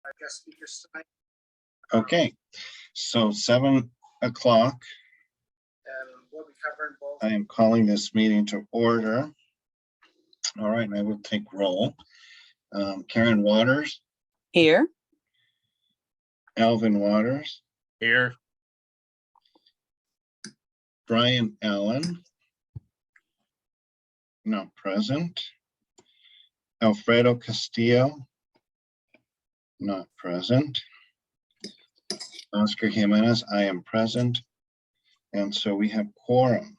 our guest speakers tonight. Okay, so 7 o'clock. And we'll be covering both. I am calling this meeting to order. All right, and I will take roll. Karen Waters, Here. Alvin Waters, Here. Brian Allen, not present. Alfredo Castillo, not present. Oscar Jimenez, I am present. And so we have quorum.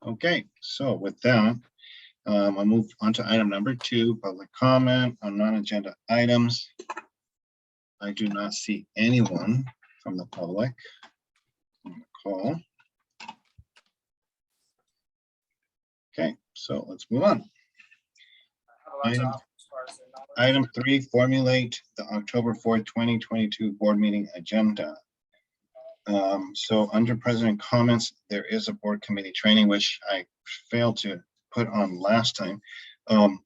Okay, so with that, I'll move on to item number 2, public comment on non-agenda items. I do not see anyone from the public on the call. Okay, so let's move on. Item 3, formulate the October 4th, 2022 board meeting agenda. So under president comments, there is a board committee training, which I failed to put on last time. I'll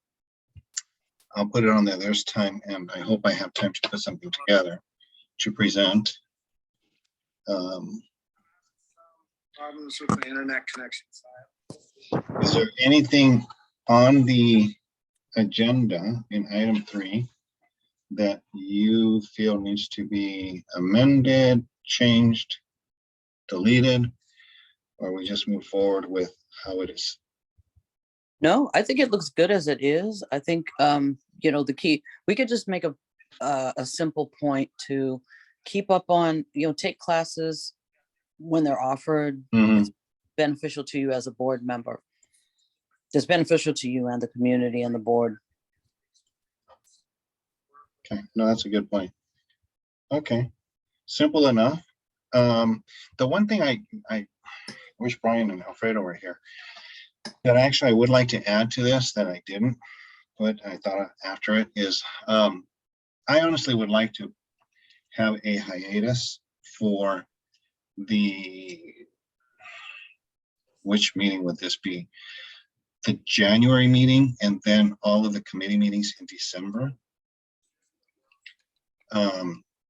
put it on there this time, and I hope I have time to put something together to present. Problems with the internet connection side. Is there anything on the agenda in item 3 that you feel needs to be amended, changed, deleted, or we just move forward with how it is? No, I think it looks good as it is. I think, you know, the key, we could just make a simple point to keep up on, you know, take classes when they're offered. It's beneficial to you as a board member. It's beneficial to you and the community and the board. Okay, no, that's a good point. Okay, simple enough. The one thing I wish Brian and Alfredo were here, that actually I would like to add to this that I didn't, but I thought after it is, I honestly would like to have a hiatus for which meeting would this be? The January meeting and then all of the committee meetings in December.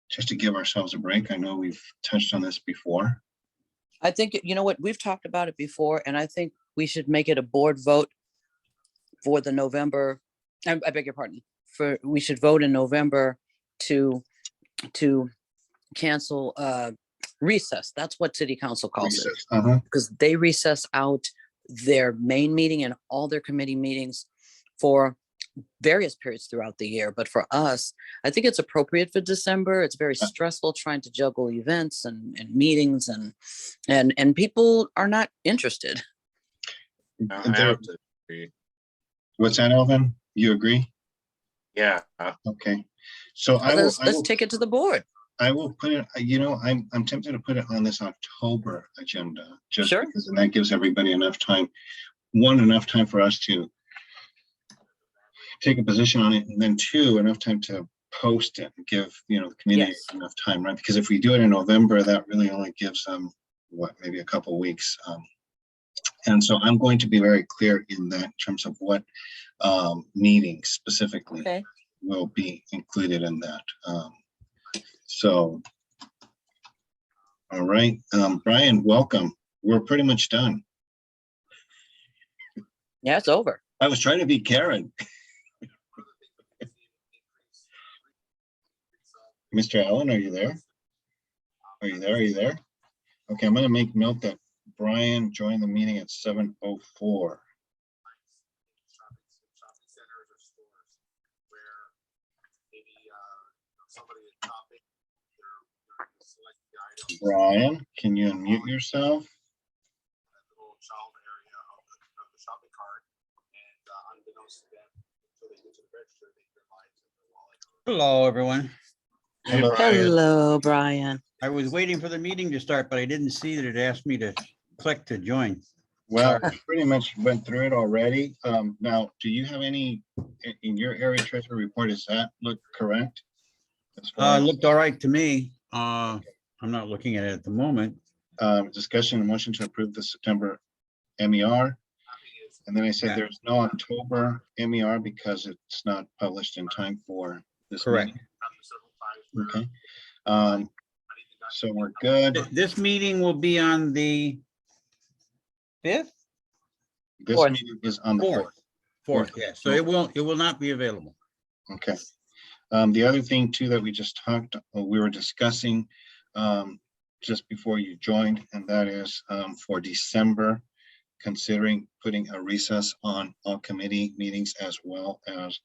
Just to give ourselves a break. I know we've touched on this before. I think, you know what, we've talked about it before, and I think we should make it a board vote for the November, I beg your pardon, we should vote in November to cancel recess. That's what city council calls it. Because they recess out their main meeting and all their committee meetings for various periods throughout the year. But for us, I think it's appropriate for December. It's very stressful trying to juggle events and meetings and people are not interested. What's that, Alvin? You agree? Yeah. Okay. So let's take it to the board. I will put it, you know, I'm tempted to put it on this October agenda, just Sure. because that gives everybody enough time. Enough time for us to take a position on it, and then 2, enough time to post it and give, you know, the community enough time, right? Because if we do it in November, that really only gives them maybe a couple weeks. And so I'm going to be very clear in that in terms of what meetings specifically will be included in that. So, all right, Brian, welcome. We're pretty much done. Yeah, it's over. I was trying to be Karen. Mr. Allen, are you there? Are you there? Are you there? Okay, I'm going to make note that Brian joined the meeting at 7:04. Brian, can you unmute yourself? Hello, everyone. Hello. Hello, Brian. I was waiting for the meeting to start, but I didn't see that it asked me to click to join. Well, we pretty much went through it already. Now, do you have any in your area treasury report? Does that look correct? It looked all right to me. I'm not looking at it at the moment. Discussion and motion to approve the September MER. And then I said there's no October MER because it's not published in time for this Correct. meeting? Okay. So we're good. This meeting will be on the 5th? This Fourth. meeting is on the 4th. 4th, yeah. So it will not be available. Okay. The other thing too that we just we were discussing just before you joined, and that is for December, considering putting a recess on all committee meetings as well as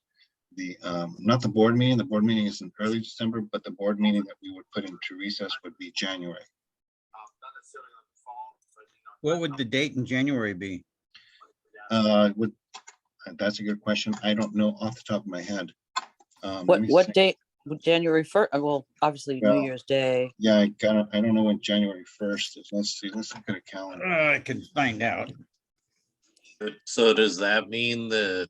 the, not the board meeting. The board meeting is in early December, but the board meeting that we would put into recess would be January. What would the date in January be? That's a good question. I don't know off the top of my head. Let me What see. date? January 1st? Well, obviously Well, New Year's Day. Yeah, I don't know when January 1st is. Let's see. Let's look at a calendar. I can find out. So does that mean that,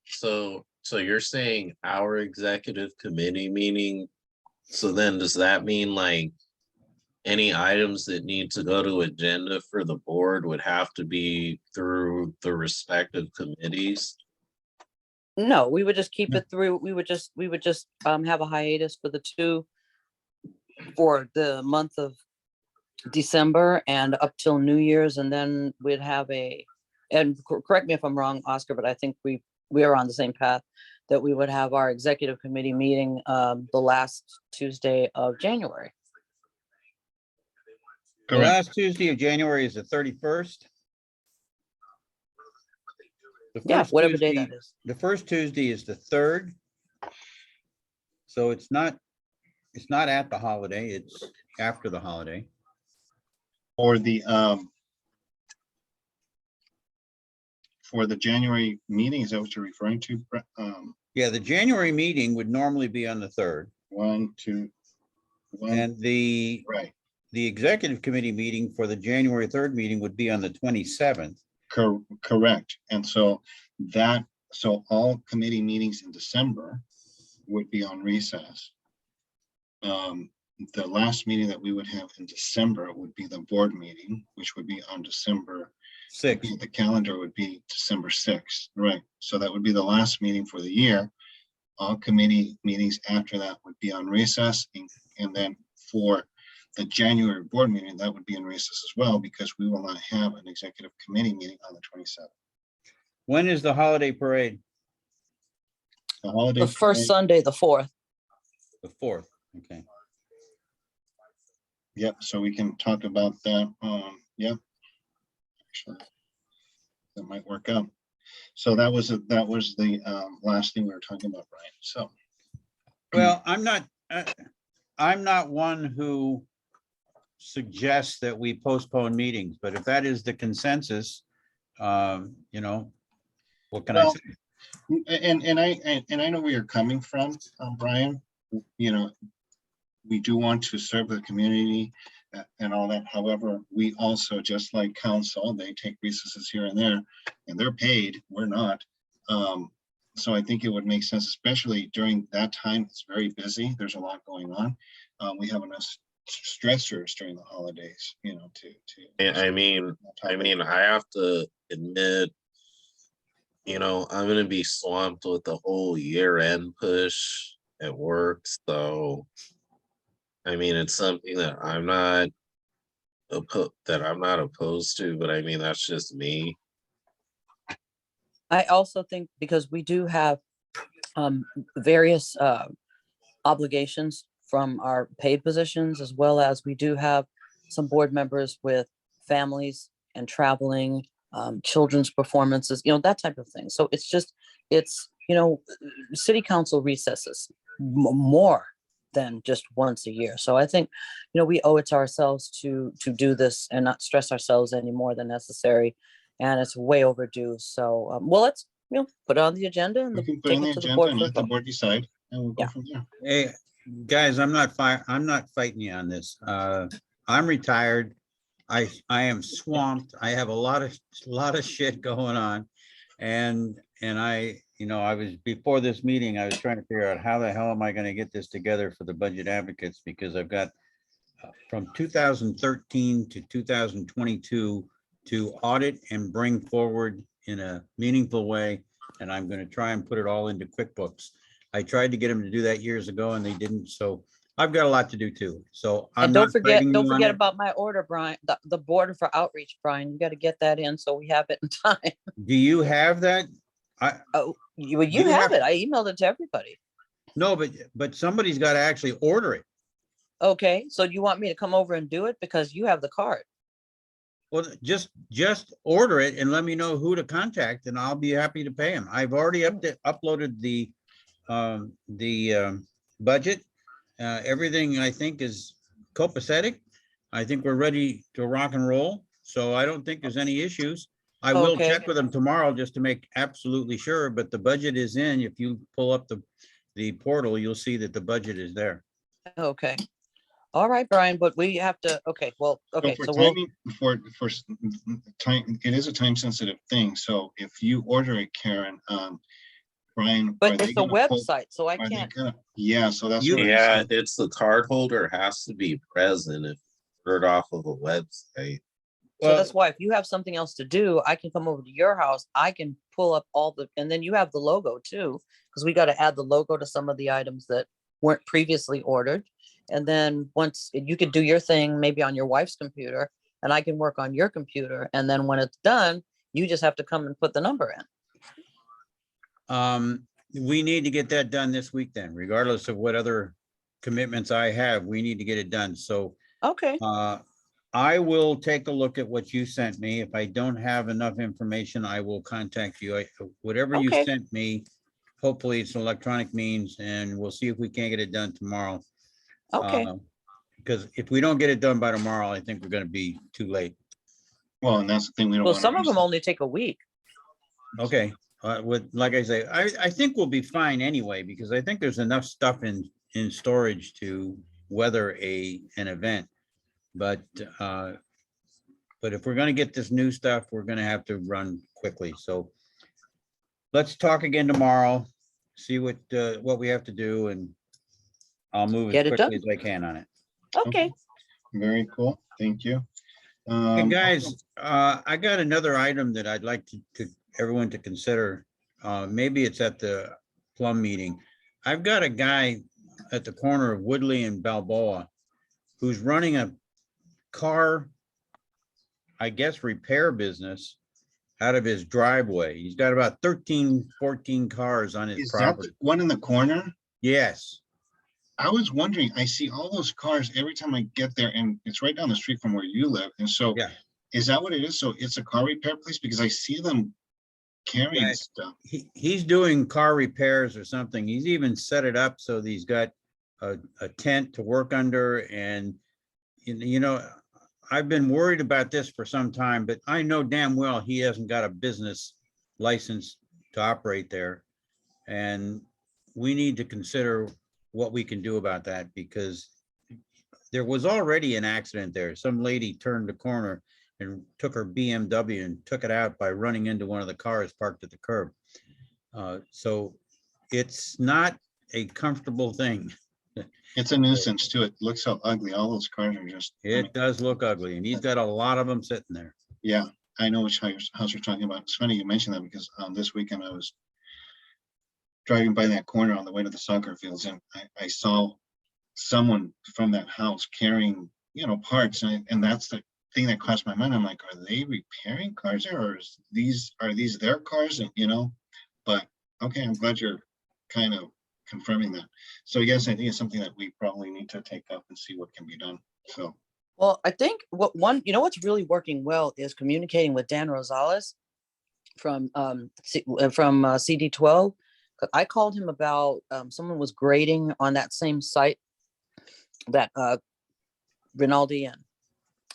so you're saying our executive committee meeting? So then does that mean like any items that need to go to agenda for the board would have to be through the respective committees? No, we would just keep it through. We would just have a hiatus for the month of December and up till New Year's, and then we'd have and correct me if I'm wrong, Oscar, but I think we are on the same path, that we would have our executive committee meeting the last Tuesday of January. The last Tuesday of January is the 31st. Yeah, whatever day that is. The first Tuesday is the 3rd. So it's not at the holiday, it's after the holiday. For the January meeting, is that what you're referring to? Yeah, the January meeting would normally be on the 3rd. 1, 2, 1. And the executive committee meeting for the January 3rd meeting would be on the 27th. Correct. And so all committee meetings in December would be on recess. The last meeting that we would have in December would be the board meeting, which would be on December 6th. The calendar would be December 6th, right? So that would be the last meeting for the year. All committee meetings after that would be on recess, and then for the January board meeting, that would be in recess as well, because we will not have an executive committee meeting on the 27th. When is the holiday parade? The holiday The first parade- Sunday, the 4th. The 4th, okay. Yep, so we can talk about that. Yep. Actually, that might work out. So that was the last thing we were talking about, Brian. So. Well, I'm not one who suggests that we postpone meetings, but if that is the consensus, what can I Well, say? And I know where you're coming from, Brian. We do want to serve the community and all that. However, we also, just like council, they take recesses here and there, and they're paid. We're not. So I think it would make sense, especially during that time. It's very busy. There's a lot going on. We have enough stressors during the holidays, I mean, I have to admit, I'm gonna be swamped with the whole year-end push at work. So, I mean, it's something that I'm not opposed to, but I mean, that's just me. I also think because we do have various obligations from our paid positions, as well as we do have some board members with families and traveling, children's performances, that type of thing. So it's city council recesses more than just once a year. So I think, we owe it to ourselves to do this and not stress ourselves any more than necessary. And it's way overdue. So, let's, put it on the agenda and we can put take in the it to the agenda board. and for a let the vote. board decide, and we'll go Yeah. from there. Hey, guys, I'm not fighting you on this. I'm retired. I am swamped. I have a lot of shit going on. And I was, before this meeting, I was trying to figure out how the hell am I going to get this together for the budget advocates, because I've got from 2013 to 2022 to audit and bring forward in a meaningful way. And I'm going to try and put it all into QuickBooks. I tried to get them to do that years ago and they didn't. So I've got a lot to do too. So I'm And not don't forget, fighting don't you on forget it. about my order, Brian, the border for outreach, Brian. You got to get that in so we have it in time. Do you have that? Oh, you you have have- it. I emailed it to everybody. No, but somebody's got to actually order it. Okay, so you want me to come over and do it because you have the card? Well, just order it and let me know who to contact and I'll be happy to pay them. I've already uploaded the budget. Everything I think is copacetic. I think we're ready to rock and roll. So I don't think there's any issues. I will Okay. check with them tomorrow just to make absolutely sure, but the budget is in. If you pull up the portal, you'll see that the budget is there. Okay. All right, Brian, but we have to, okay, well, okay, For so we'll, timing, for time, it is a time sensitive thing. So if you order it, Karen, Brian. are but they it's a gonna pull- website, so I are they can't. gonna- Yeah, so that's. You- what I Yeah, said. it's the card holder has to be present if ordered off of a website. So Well, that's why if you have something else to do, I can come over to your house. I can pull up all the, and then you have the logo too, because we got to add the logo to some of the items that weren't previously ordered. And then once you could do your thing, maybe on your wife's computer, and I can work on your computer. And then when it's done, you just have to come and put the number in. We need to get that done this week then, regardless of what other commitments I have, we need to get it done. So Okay, I will take a look at what you sent me. If I don't have enough information, I will contact you. Whatever you Okay. sent me, hopefully it's electronic means and we'll see if we can't get it done tomorrow. okay. Because if we don't get it done by tomorrow, I think we're gonna be too late. Well, and that's the thing we don't Well, want. some of them only take a week. Okay, like I say, I think we'll be fine anyway, because I think there's enough stuff in storage to weather an event. But if we're gonna get this new stuff, we're gonna have to run quickly, so. Let's talk again tomorrow, see what we have to do, and I'll move as Get it quickly as I can on it. Okay, Very cool. Thank you. Hey, guys, I got another item that I'd like to everyone to consider. Maybe it's at the plum meeting. I've got a guy at the corner of Woodley and Balboa who's running a car, I guess, repair business out of his driveway. He's got about 13, 14 cars on his Is that property. the one in the corner? Yes. I was wondering, I see all those cars every time I get there and it's right down the street from where you live. And so Yeah. is that what it is? So it's a car repair place because I see them carrying Yeah. stuff. He's doing car repairs or something. He's even set it up so that he's got a tent to work under. And, you know, I've been worried about this for some time, but I know damn well he hasn't got a business license to operate there. And we need to consider what we can do about that, because there was already an accident there. Some lady turned the corner and took her BMW and took it out by running into one of the cars parked at the curb. So it's not a comfortable thing. It's a nuisance too. It looks so ugly. All those cars are just, I mean, It does look ugly, and he's got a lot of them sitting there. yeah, I know which house you're talking about. It's funny you mentioned that because this weekend I was driving by that corner on the way to the soccer fields and I saw someone from that house carrying, you know, parts, and that's the thing that crossed my mind. I'm like, are they repairing cars there, or are these their cars? And you know, but okay, I'm glad you're kind of confirming that. So yes, I think it's something that we probably need to take up and see what can be done. So well, I think what's really working well is communicating with Dan Rosales from CD12. I called him about someone was grading on that same site, that Rinaldi and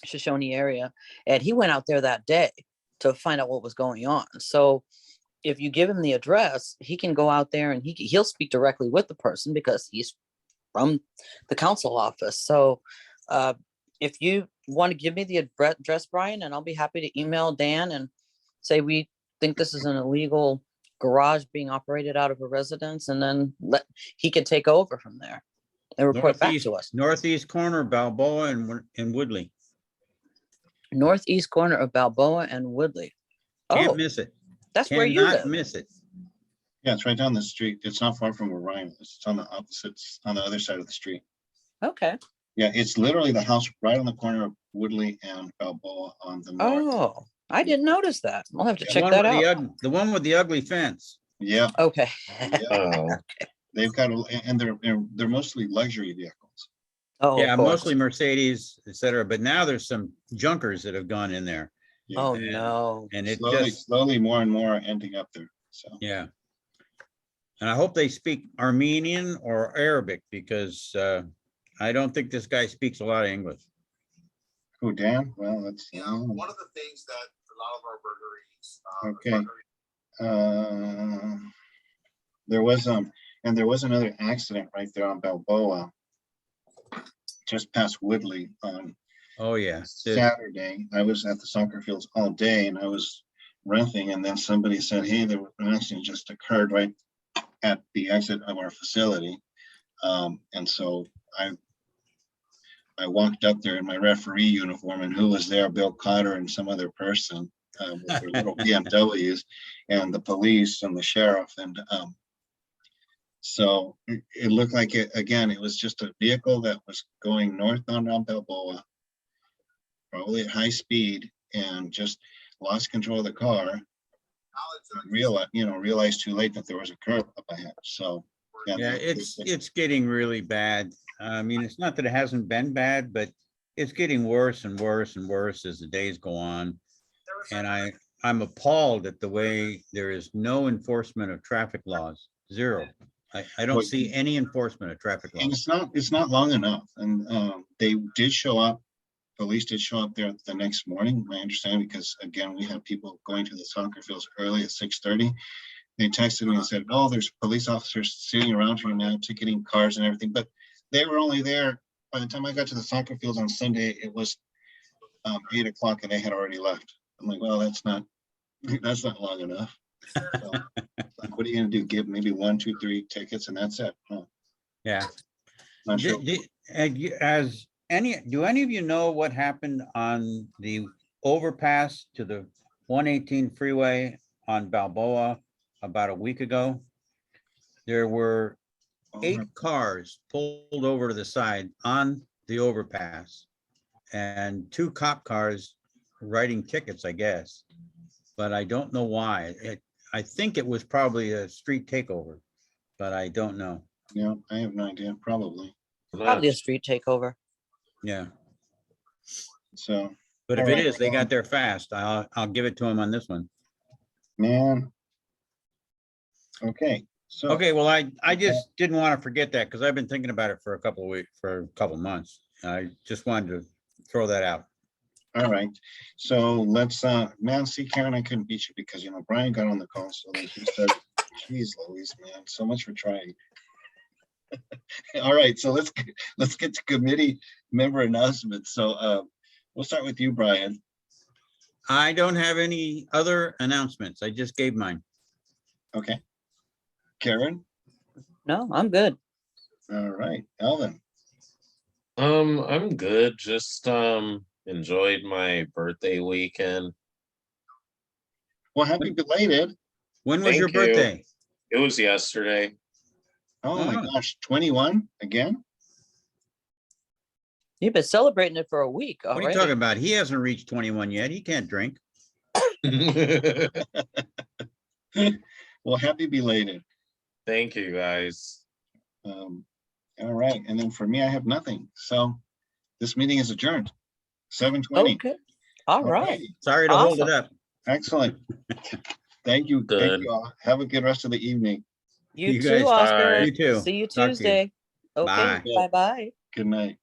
Shoshone area, and he went out there that day to find out what was going on. So if you give him the address, he can go out there and he'll speak directly with the person because he's from the council office. So if you want to give me the address, Brian, and I'll be happy to email Dan and say we think this is an illegal garage being operated out of a residence, and then he can take over from there and report back to us. Northeast corner, Balboa and Woodley. Northeast corner of Balboa and Woodley. Can't Oh, miss it. that's where you Cannot live. miss it. Yeah, it's right down the street. It's not far from where Ryan is. It's on the opposites, on the other side of the street. Okay. Yeah, it's literally the house right on the corner of Woodley and Balboa on the north. Oh, I didn't notice that. I'll have to The check One that with out. the one with the ugly fence. Yeah, Okay. yeah. Oh, They've got, and they're mostly luxury vehicles. Oh, Yeah, of course. mostly Mercedes, et cetera, but now there's some junkers that have gone in there. Yeah. Oh, And- no. And it Slowly, just, slowly, more and more are ending up there. So, yeah. And I hope they speak Armenian or Arabic because I don't think this guy speaks a lot of English. who, Dan? Well, that's, Yeah, one of the things that a lot of our Okay. burglaries. There was, and there was another accident right there on Balboa, just past Woodley on Oh, yeah. Saturday. I was at the soccer fields all day and I was renting, and then somebody said, hey, there was an accident just occurred right at the exit of our facility. And so I walked up there in my referee uniform, and who was there? Bill Cotter and some other person with their little BMWs, and the police and the sheriff. And so it looked like it, again, it was just a vehicle that was going northbound on Balboa, probably at high speed, and just lost control of the car. Realized too late that there was a curb up ahead. So Yeah, it's getting really bad. I mean, it's not that it hasn't been bad, but it's getting worse and worse and worse as the days go on. And I'm appalled at the way there is no enforcement of traffic laws. Zero. I don't see any enforcement of traffic And laws. it's not long enough. And they did show up. Police did show up there the next morning, my understanding, because again, we had people going to the soccer fields early at 6:30. They texted me and said, oh, there's police officers sitting around here now, ticketing cars and everything. But they were only there, by the time I got to the soccer fields on Sunday, it was 8 o'clock and they had already left. I'm like, well, that's not long enough. So, like, what are you gonna do? Give maybe 1, 2, 3 tickets and that's it? Huh. Yeah. Not sure. Do any of you know what happened on the overpass to the 118 freeway on Balboa about a week ago? There were 8 cars pulled over to the side on the overpass and 2 cop cars writing tickets, I guess. But I don't know why. I think it was probably a street takeover, but I don't know. Yeah, I have no idea, probably. Probably a street takeover. Yeah. So, But if All it right, is, they well- got there fast. I'll give it to them on this one. man. Okay, so. Okay, well, I just didn't want to forget that because I've been thinking about it for a couple of weeks, for a couple of months. I just wanted to throw that out. All right, so let's, man, see, Karen, I couldn't beat you because, Brian got on the call, so like he said, geez, Louise, man, so much for trying. All right, so let's get to committee member announcements. So we'll start with you, Brian. I don't have any other announcements. I just gave mine. Okay. Karen? No, I'm good. All right, Alvin? I'm good. Just enjoyed my birthday weekend. Well, happy belated. When was your Thank you. birthday? It was yesterday. Oh my Oh. gosh, 21 again? You've been celebrating it for a week What are you already. talking about? He hasn't reached 21 yet. He can't drink. Well, happy belated. Thank you, guys. All right, and then for me, I have nothing. So this meeting is adjourned. 7:20. Okay. All right. Alrighty, Sorry to hold it Awesome. up. excellent. Thank you. Thank Good. you all. Have a good rest of the evening. You You too, guys- Oscar. Bye. You too. See you Talk to you. Tuesday. Okay. Bye. Bye-bye. Good night.